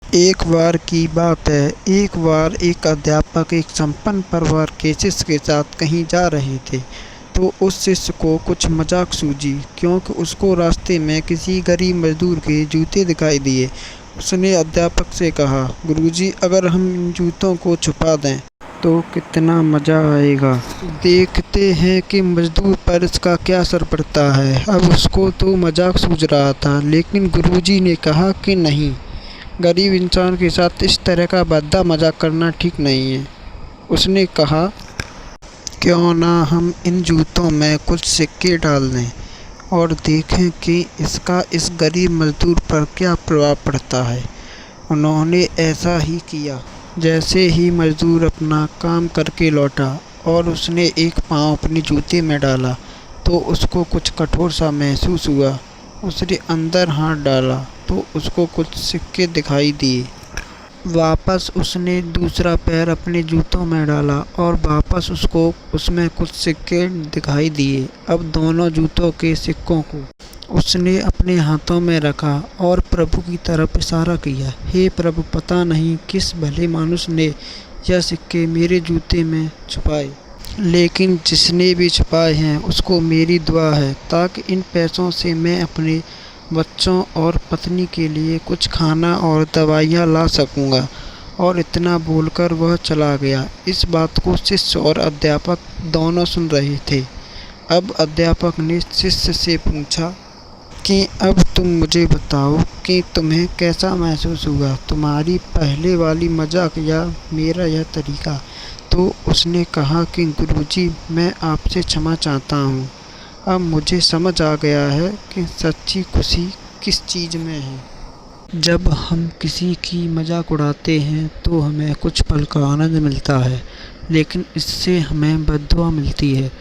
एक बार की बात है, एक बार एक अध्यापक एक संपन्न परिवार के शिष्य के साथ कहीं जा रहे थे, तो उस शिष्य को कुछ मजाक सूझी, क्योंकि उसको रास्ते में किसी गरीब मजदूर के जूते दिखाई दिए। उसने अध्यापक से कहा, गुरुजी, अगर हम इन जूतों को छुपा दें तो कितना मज़ा आएगा। देखते हैं कि मजदूर पर इसका क्या असर पड़ता है। अब उसको तो मजाक सूझ रहा था, लेकिन गुरुजी ने कहा कि नहीं, गरीब इंसान के साथ इस तरह का भद्दा मजाक करना ठीक नहीं है। उसने कहा, क्यों ना हम इन जूतों में कुछ सिक्के डाल दें और देखें कि इसका इस गरीब मजदूर पर क्या प्रभाव पड़ता है। उन्होंने ऐसा ही किया। जैसे ही मजदूर अपना काम करके लौटा और उसने एक पाँव अपने जूते में डाला, तो उसको कुछ कठोर सा महसूस हुआ। उसने अंदर हाथ डाला तो उसको कुछ सिक्के दिखाई दिए। वापस उसने दूसरा पैर अपने जूतों में डाला और वापस उसको उसमें कुछ सिक्के दिखाई दिए। अब दोनों जूतों के सिक्कों को उसने अपने हाथों में रखा और प्रभु की तरफ इशारा किया, हे प्रभु, पता नहीं किस भले मानुष ने यह सिक्के मेरे जूते में छुपाए, लेकिन जिसने भी छुपाए हैं उसको मेरी दुआ है, ताकि इन पैसों से मैं अपने बच्चों और पत्नी के लिए कुछ खाना और दवाइयाँ ला सकूँगा। और इतना बोलकर वह चला गया। इस बात को शिष्य और अध्यापक दोनों सुन रहे थे। अब अध्यापक ने शिष्य से पूछा कि अब तुम मुझे बताओ कि तुम्हें कैसा महसूस हुआ, तुम्हारी पहले वाली मजाक या मेरा यह तरीका। तो उसने कहा कि गुरुजी, मैं आपसे क्षमा चाहता हूँ। अब मुझे समझ आ गया है कि सच्ची खुशी किस चीज़ में है। जब हम किसी की मजाक उड़ाते हैं तो हमें कुछ पल का आनंद मिलता है, लेकिन इससे हमें बद्दुआ मिलती है।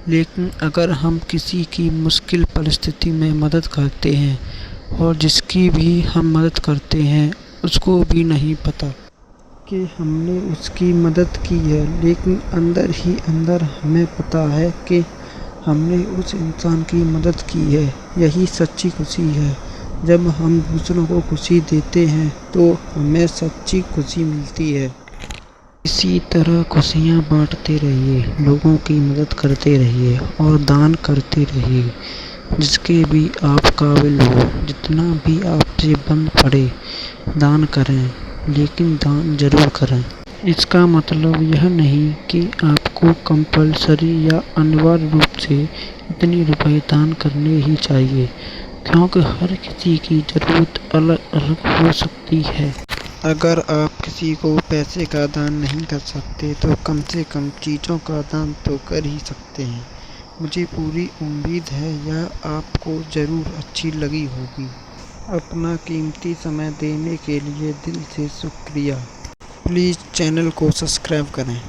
लेकिन अगर हम किसी की मुश्किल परिस्थिति में मदद करते हैं और जिसकी भी हम मदद करते हैं उसको भी नहीं पता कि हमने उसकी मदद की है, लेकिन अंदर ही अंदर हमें पता है कि हमने उस इंसान की मदद की है। यही सच्ची खुशी है। जब हम दूसरों को खुशी देते हैं तो हमें सच्ची खुशी मिलती है। इसी तरह खुशियाँ बांटते रहिए, लोगों की मदद करते रहिए और दान करते रहिए, जिसके भी आप काबिल हो। जितना भी आपसे बन पड़े दान करें, लेकिन दान जरूर करें। इसका मतलब यह नहीं कि आपको कंपल्सरी या अनिवार्य रूप से इतने रुपए दान करने ही चाहिए, क्योंकि हर किसी की ज़रूरत अलग अलग हो सकती है। अगर आप किसी को पैसे का दान नहीं कर सकते तो कम से कम चीज़ों का दान तो कर ही सकते हैं। मुझे पूरी उम्मीद है यह आपको ज़रूर अच्छी लगी होगी। अपना कीमती समय देने के लिए दिल से शुक्रिया। प्लीज़ चैनल को सब्सक्राइब करें।